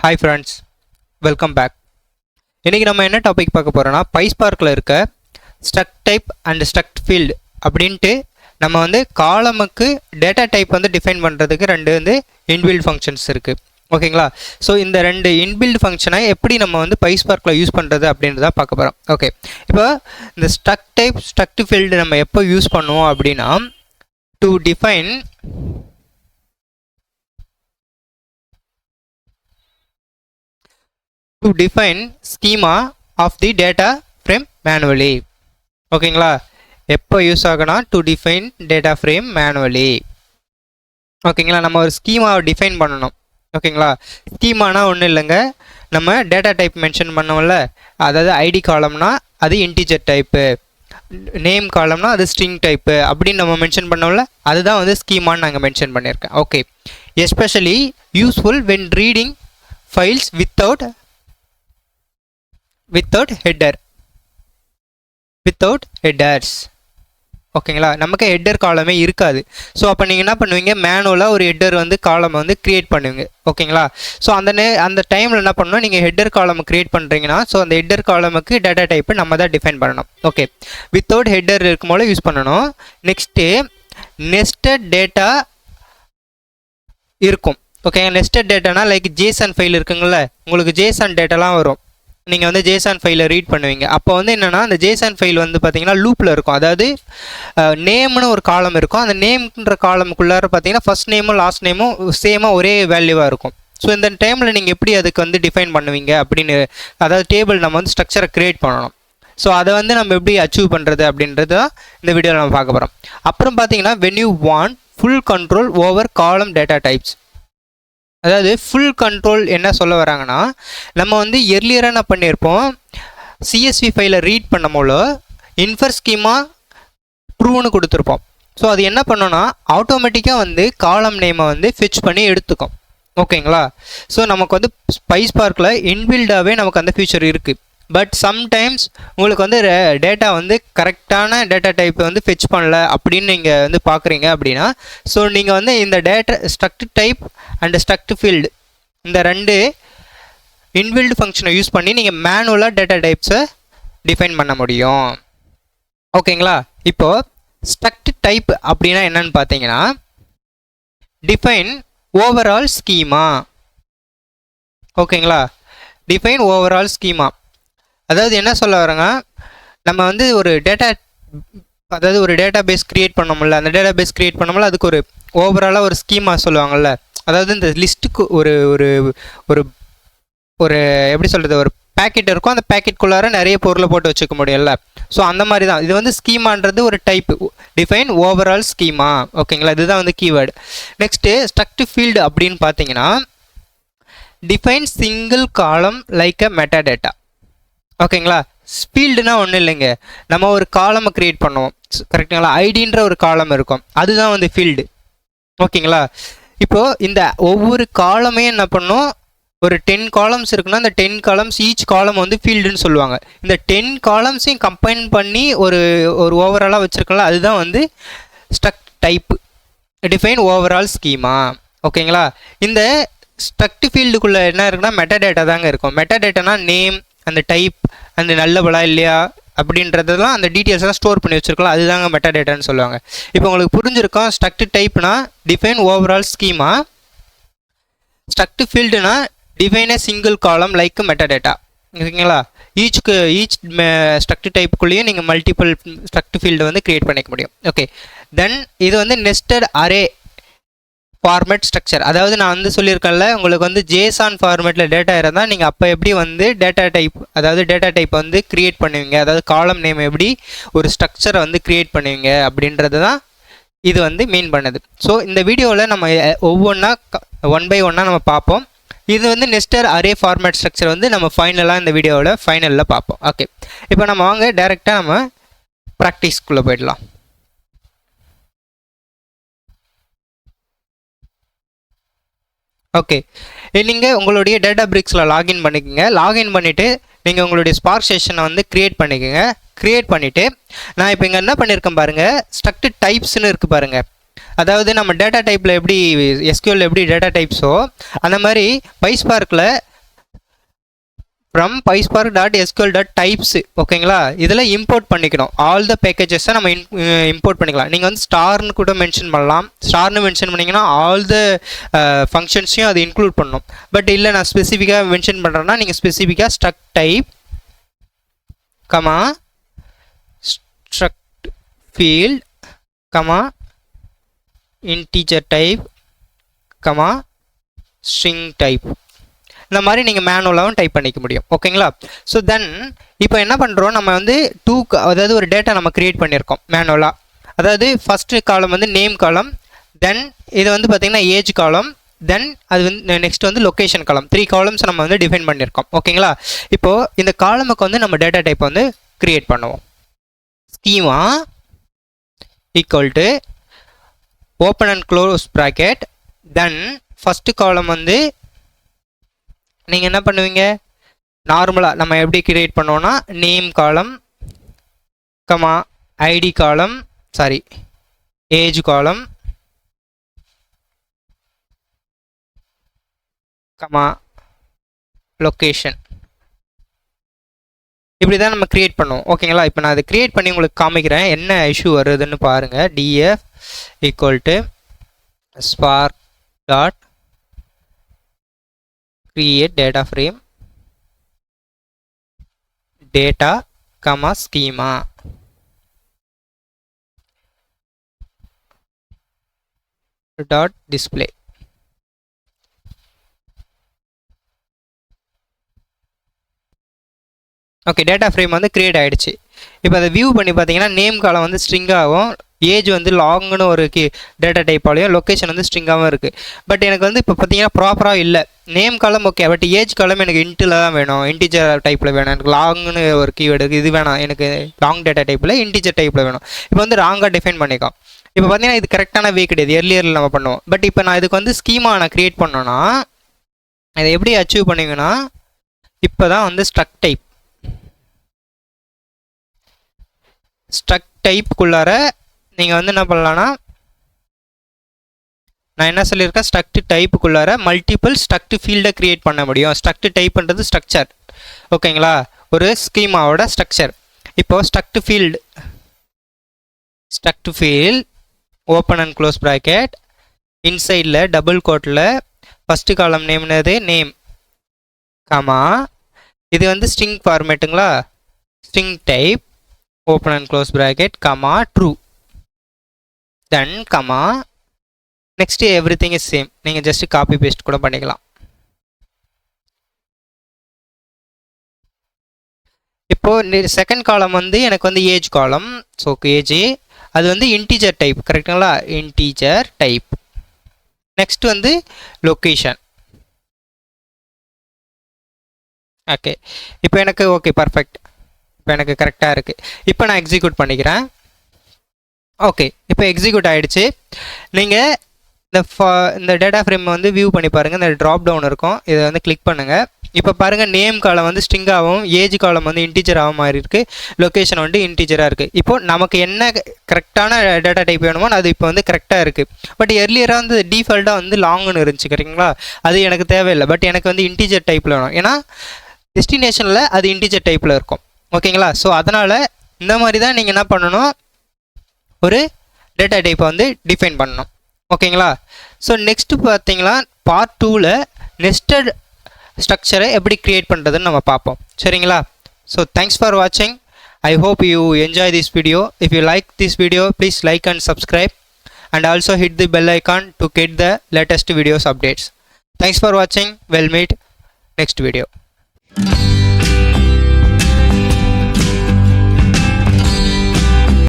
Hi friends, welcome back. இன்னைக்கு நம்ம என்ன டாபிக் பார்க்க போறோம்னா PySparkல இருக்க struct type and struct field அப்படின்ட்டு நம்ம வந்து காலமுக்கு டேட்டா டைப் வந்து டிஃபைன் பண்ணுறதுக்கு ரெண்டு இன்பில்ட் ஃபங்க்ஷன்ஸ் இருக்குது. ஓகேங்களா? ஸோ இந்த ரெண்டு இன்பில்ட் ஃபங்க்ஷனை எப்படி நம்ம வந்து PySparkல யூஸ் பண்ணுறது அப்படின்றத பார்க்க போகிறோம். ஓகே, இப்போ இந்த struct type struct field நம்ம எப்போ யூஸ் பண்ணுவோம் அப்படின்னா to define schema of the data frame manually. ஓகேங்களா? எப்போ யூஸ் ஆகுனா to define data frame manually. ஓகேங்களா? நம்ம ஒரு ஸ்கீமாவை டிஃபைன் பண்ணணும். ஓகேங்களா? ஸ்கீமானா ஒன்றும் இல்லைங்க, நம்ம டேட்டா டைப் மென்ஷன் பண்ணோம்ல, அதாவது ஐடி காலம்னா அது இன்டிஜர் டைப்பு, நேம் காலம்னா அது ஸ்ட்ரிங் டைப்பு அப்படின்னு நம்ம மென்ஷன் பண்ணோம்ல, அதுதான் வந்து ஸ்கீமான்னு நாங்கள் மென்ஷன் பண்ணியிருக்கேன். Okay, especially useful when reading files without headers. ஓகேங்களா? நமக்கு ஹெட்டர் காலமே இருக்காது. ஸோ அப்போ நீங்கள் என்ன பண்ணுவீங்க, மேனுவலாக ஒரு ஹெட்டர் வந்து காலம் வந்து க்ரியேட் பண்ணுவீங்க. ஓகேங்களா? ஸோ அந்த டைமில் என்ன பண்ணணும், நீங்கள் ஹெட்டர் காலம் க்ரியேட் பண்ணுறீங்கன்னா ஸோ அந்த ஹெட்டர் காலமுக்கு டேட்டா டைப்பு நம்ம தான் டிஃபைன் பண்ணணும். ஓகே, வித்தவுட் ஹெட்டர் இருக்கும் போல யூஸ் பண்ணணும். நெக்ஸ்ட்டு நெஸ்டட் டேட்டா இருக்கும். ஓகேங்க, நெஸ்டட் டேட்டானா லைக் ஜேசன் ஃபைல் இருக்குங்கள, உங்களுக்கு ஜேசன் டேட்டாலாம் வரும், நீங்கள் வந்து ஜேசன் ஃபைலை ரீட் பண்ணுவீங்க. அப்போ வந்து என்னென்னா அந்த ஜேசன் ஃபைல் வந்து பார்த்தீங்கன்னா லூப்பில் இருக்கும். அதாவது நேம்னு ஒரு காலம் இருக்கும், அந்த நேம்ன்ற காலமுக்குள்ளார பார்த்தீங்கன்னா ஃபஸ்ட் நேமும் லாஸ்ட் நேமும் சேமாக ஒரே வேல்யூவாக இருக்கும். ஸோ இந்த டைமில் நீங்கள் எப்படி அதுக்கு வந்து டிஃபைன் பண்ணுவீங்க அப்படின்னு, அதாவது டேபிள் நம்ம வந்து ஸ்ட்ரக்சரை க்ரியேட் பண்ணணும். ஸோ அதை வந்து நம்ம எப்படி அச்சீவ் பண்ணுறது அப்படின்றது தான் இந்த வீடியோவில் நம்ம பார்க்க போகிறோம். அப்புறம் பார்த்தீங்கன்னா when you want full control over column data types, அதாவது ஃபுல் கண்ட்ரோல் என்ன சொல்ல வராங்கன்னா, நம்ம வந்து எர்லியராக என்ன பண்ணியிருப்போம், சிஎஸ்வி ஃபைலை ரீட் பண்ணும்போது இன்ஃபர் ஸ்கீமா ட்ரூன்னு கொடுத்துருப்போம். ஸோ அது என்ன பண்ணோன்னா ஆட்டோமேட்டிக்காக வந்து காலம் நேமை வந்து ஃபிச் பண்ணி எடுத்துக்கும். ஓகேங்களா? ஸோ நமக்கு வந்து PySparkல இன்பில்டாகவே நமக்கு அந்த ஃபியூச்சர் இருக்குது. பட் சம்டைம்ஸ் உங்களுக்கு வந்து டேட்டா வந்து கரெக்டான டேட்டா டைப்பை வந்து ஃபெச் பண்ணல அப்படின்னு நீங்கள் வந்து பார்க்குறீங்க அப்படின்னா, ஸோ நீங்கள் வந்து இந்த data struct type and struct field இந்த ரெண்டு இன்பில்ட் ஃபங்க்ஷனை யூஸ் பண்ணி நீங்கள் மேனுவலாக டேட்டா டைப்ஸை டிஃபைன் பண்ண முடியும். ஓகேங்களா? இப்போது ஸ்ட்ரக்ட் டைப் அப்படின்னா என்னன்னு பார்த்தீங்கன்னா, டிஃபைன் ஓவரால் ஸ்கீமா. ஓகேங்களா? டிஃபைன் ஓவரால் ஸ்கீமா, அதாவது என்ன சொல்ல வராங்க, நம்ம வந்து ஒரு டேட்டா பேஸ் க்ரியேட் பண்ணோம்ல, அந்த டேட்டா பேஸ் க்ரியேட் பண்ணோம்ல, அதுக்கு ஒரு ஓவராலாக ஒரு ஸ்கீமா சொல்லுவாங்கள்ல, அதாவது இந்த லிஸ்ட்டுக்கு ஒரு ஒரு ஒரு ஒரு எப்படி சொல்கிறது, ஒரு பேக்கெட் இருக்கும், அந்த பேக்கெட்டுக்குள்ளார நிறைய பொருளை போட்டு வச்சுக்க முடியும்ல. ஸோ அந்த மாதிரி தான் இது வந்து ஸ்கீமான்றது ஒரு டைப்பு, டிஃபைன் ஓவரால் ஸ்கீமா. ஓகேங்களா? இதுதான் வந்து கீவேர்டு. நெக்ஸ்ட்டு ஸ்ட்ரக்ட் ஃபீல்டு அப்படின்னு பார்த்தீங்கன்னா, டிஃபைன் சிங்கிள் காலம் லைக் அ மெட்டா டேட்டா. ஓகேங்களா? ஃபீல்டுனா ஒன்றும் இல்லைங்க, நம்ம ஒரு காலமை க்ரியேட் பண்ணுவோம். கரெக்டுங்களா? ஐடின்ற ஒரு காலம் இருக்கும், அதுதான் வந்து ஃபீல்டு. ஓகேங்களா? இப்போது இந்த ஒவ்வொரு காலமே என்ன பண்ணும், ஒரு 10 காலம்ஸ் இருக்குன்னா அந்த 10 காலம்ஸ் ஈச் காலம் வந்து ஃபீல்டுன்னு சொல்லுவாங்க. இந்த 10 காலம்ஸையும் கம்பைன் பண்ணி ஒரு ஓவராலாக வச்சுருக்கல, அதுதான் வந்து struct type, define overall schema. ஓகேங்களா? இந்த ஸ்ட்ரக்ட் ஃபீல்டுக்குள்ளே என்ன இருக்குன்னா மெட்டா டேட்டா தாங்க இருக்கும். மெட்டா டேட்டானா நேம், அந்த டைப், அந்த நல்லபலா இல்லையா அப்படின்றதெல்லாம் அந்த டீட்டெயில்ஸ்லாம் ஸ்டோர் பண்ணி வச்சுருக்கலாம், அதுதாங்க மெட்டா டேட்டான்னு சொல்லுவாங்க. இப்போ உங்களுக்கு புரிஞ்சிருக்கோம், ஸ்ட்ரக்ட் டைப்னா டிஃபைன் ஓவரால் ஸ்கீமா, ஸ்ட்ரக்ட் ஃபீல்டுனா define a single column like metadata. ஓகேங்களா? ஈச் ஸ்ட்ரக்ட் டைப்புக்குள்ளேயும் நீங்கள் மல்டிபிள் ஸ்ட்ரக்ட் ஃபீல்டு வந்து க்ரியேட் பண்ணிக்க முடியும். ஓகே, தென் இது வந்து நெஸ்டட் அரே ஃபார்மேட் ஸ்ட்ரக்சர். அதாவது நான் வந்து சொல்லியிருக்கேன்ல, உங்களுக்கு வந்து ஜேசான் ஃபார்மேட்டில் டேட்டா இருந்தால் நீங்கள் அப்போ எப்படி வந்து டேட்டா டைப் வந்து க்ரியேட் பண்ணுவீங்க, அதாவது காலம் நேம் எப்படி ஒரு ஸ்ட்ரக்சரை வந்து க்ரியேட் பண்ணுவீங்க அப்படின்றது தான் இது வந்து மீன் பண்ணுது. ஸோ இந்த வீடியோவில் நம்ம ஒவ்வொன்றா ஒன் பை ஒன்னாக நம்ம பார்ப்போம். இது வந்து நெஸ்டட் அரே ஃபார்மேட் ஸ்ட்ரக்சர் வந்து நம்ம ஃபைனலாக இந்த வீடியோவில் ஃபைனலில் பார்ப்போம். ஓகே, இப்போ நம்ம வாங்க டேரெக்டாக நம்ம ப்ராக்டிஸ்க்குள்ளே போயிடலாம். ஓகே, நீங்கள் உங்களுடைய டேட்டா பிரிக்ஸில் லாகின் பண்ணிக்கோங்க. லாகின் பண்ணிவிட்டு நீங்கள் உங்களுடைய ஸ்பார்க் செஷனை வந்து க்ரியேட் பண்ணிக்கோங்க. க்ரியேட் பண்ணிவிட்டு நான் இப்போ இங்கே என்ன பண்ணியிருக்கேன் பாருங்கள், ஸ்ட்ரக்ட் டைப்ஸ்னு இருக்குது பாருங்கள். அதாவது நம்ம டேட்டா டைப்பில் எப்படி எஸ்கியூஎல் எப்படி டேட்டா டைப்ஸோ அந்த மாதிரி PySparkல ஃப்ரம் PySpark.sql.types ஓகேங்களா. இதில் இம்போர்ட் பண்ணிக்கணும். ஆல் த பேக்கேஜஸை நம்ம இம்போர்ட் பண்ணிக்கலாம். நீங்கள் வந்து ஸ்டார்னு கூட மென்ஷன் பண்ணலாம். ஸ்டார்னு மென்ஷன் பண்ணிங்கன்னா ஆல் த ஃபங்க்ஷன்ஸையும் அது இன்க்ளூட் பண்ணணும். பட் இல்லை நான் ஸ்பெசிஃபிக்காக மென்ஷன் பண்ணுறேன்னா நீங்கள் ஸ்பெசிஃபிக்காக struct type comma struct field comma integer type comma string type இந்த மாதிரி நீங்கள் மேனுவலாகவும் டைப் பண்ணிக்க முடியும். ஓகேங்களா. ஸோ தென் இப்போ என்ன பண்ணுறோம், நம்ம வந்து அதாவது ஒரு டேட்டா நம்ம க்ரியேட் பண்ணியிருக்கோம் மேனுவலாக. அதாவது ஃபஸ்ட்டு காலம் வந்து நேம் காலம், தென் இது வந்து பார்த்திங்கன்னா ஏஜ் காலம், தென் அது வந்து நெக்ஸ்ட் வந்து லொக்கேஷன் காலம். 3 காலம்ஸ் நம்ம வந்து டிஃபைன் பண்ணியிருக்கோம். ஓகேங்களா. இப்போது இந்த காலமுக்கு வந்து நம்ம டேட்டா டைப் வந்து க்ரியேட் பண்ணுவோம். Schema equal to open and close bracket, then first காலம் வந்து நீங்கள் என்ன பண்ணுவீங்க, நார்மலாக நம்ம எப்படி கிரியேட் பண்ணுவோன்னா நேம் காலம் கமா ஐடி காலம், சாரி ஏஜ் காலம் கமா லொக்கேஷன், இப்படி தான் நம்ம க்ரியேட் பண்ணுவோம். ஓகேங்களா. இப்போ நான் அதை க்ரியேட் பண்ணி உங்களுக்கு காமிக்கிறேன் என்ன இஷ்யூ வருதுன்னு பாருங்கள். df equal to spark dot create data frame data comma schema dot display. Okay, data frame வந்து க்ரியேட் ஆகிடுச்சு. இப்போ அதை வியூ பண்ணி பார்த்தீங்கன்னா நேம் காலம் வந்து ஸ்ட்ரிங்காகவும், ஏஜ் வந்து லாங்னு ஒரு டேட்டா டைப்பாலையும், லொக்கேஷன் வந்து ஸ்ட்ரிங்காகவும் இருக்குது. பட் எனக்கு வந்து இப்போ பார்த்தீங்கன்னா ப்ராப்பராக இல்லை. நேம் காலம் ஓகே, பட் ஏஜ் காலம் எனக்கு இன்ட்டில் தான் வேணும், இன்டிஜர் டைப்பில் வேணும். எனக்கு லாங்னு ஒரு கீவேர்டு இது வேணாம், எனக்கு லாங் டேட்டா டைப்பில் இன்டிஜர் டைப்பில் வேணும். இப்போ வந்து ராங்காக டிஃபைன் பண்ணிக்கோம். இப்போ பார்த்தீங்கன்னா இது கரெக்டான வே கிடையாது, எர்லியரில் நம்ம பண்ணுவோம். பட் இப்போ நான் இதுக்கு வந்து ஸ்கீமா நான் க்ரியேட் பண்ணோன்னா இதை எப்படி அச்சீவ் பண்ணுவீங்கன்னா, இப்போ தான் வந்து ஸ்ட்ரக்ட் டைப்புக்குள்ளார நீங்கள் வந்து என்ன பண்ணலான்னா, நான் என்ன சொல்லியிருக்கேன், ஸ்ட்ரக்ட் டைப்புக்குள்ளார மல்டிபிள் ஸ்ட்ரக்ட் ஃபீல்டை க்ரியேட் பண்ண முடியும். ஸ்ட்ரக்ட் டைப்ன்றது ஸ்ட்ரக்சர். ஓகேங்களா, ஒரு ஸ்கீமாவோட ஸ்ட்ரக்சர். இப்போது struct field open and close bracket, இன்சைடில் டபுள் கோட்டில் ஃபஸ்ட்டு காலம் நேம்னது நேம் காமா, இது வந்து ஸ்ட்ரிங் ஃபார்மேட்டுங்களா, string type open and close bracket comma true, then comma next everything is same. நீங்கள் ஜஸ்ட் காப்பி பேஸ்ட் கூட பண்ணிக்கலாம். இப்போது செகண்ட் காலம் வந்து எனக்கு வந்து ஏஜ் காலம். ஸோ ஏஜ் அது வந்து இன்டீஜர் டைப், கரெக்டுங்களா, இன்டீஜர் டைப். நெக்ஸ்ட் வந்து லொக்கேஷன். ஓகே, இப்போ எனக்கு ஓகே பர்ஃபெக்ட், இப்போ எனக்கு கரெக்டாக இருக்குது. இப்போ நான் எக்ஸிக்யூட் பண்ணிக்கிறேன். ஓகே, இப்போ எக்ஸிக்யூட் ஆகிடுச்சு. நீங்கள் இந்த டேட்டா ஃப்ரேம் வந்து வியூ பண்ணி பாருங்கள். இந்த ட்ராப் டவுன் இருக்கும், இதை வந்து கிளிக் பண்ணுங்கள். இப்போ பாருங்கள், நேம் காலம் வந்து ஸ்ட்ரிங்காகவும் ஏஜ் காலம் வந்து இன்டீஜராகவும் மாறி இருக்குது, லொக்கேஷன் வந்து இன்டீஜராக இருக்குது. இப்போது நமக்கு என்ன கரெக்டான டேட்டா டைப் வேணுமோ அது இப்போ வந்து கரெக்டாக இருக்குது. பட் எர்லியராக வந்து டிஃபால்ட்டாக வந்து லாங்னு இருந்துச்சு, கரெக்டுங்களா. அது எனக்கு தேவையில்லை. பட் எனக்கு வந்து இன்டீஜர் டைப்பில் வேணும், ஏன்னா டெஸ்டினேஷனில் அது இன்டீஜர் டைப்பில் இருக்கும். ஓகேங்களா. ஸோ அதனால் இந்த மாதிரி தான் நீங்கள் என்ன பண்ணணும், ஒரு டேட்டா டைப்பை வந்து டிஃபைன் பண்ணணும். ஓகேங்களா. ஸோ நெக்ஸ்ட்டு பார்த்தீங்களா பார்ட் 2ல் நெஸ்டட் ஸ்ட்ரக்சரை எப்படி க்ரியேட் பண்ணுறதுன்னு நம்ம பார்ப்போம். சரிங்களா. ஸோ தேங்க்ஸ் ஃபார் வாட்சிங். I hope you enjoy this video. If you like this video, please like and subscribe, and also hit the bell icon to get the latest videos updates. Thanks for watching. We'll meet next video.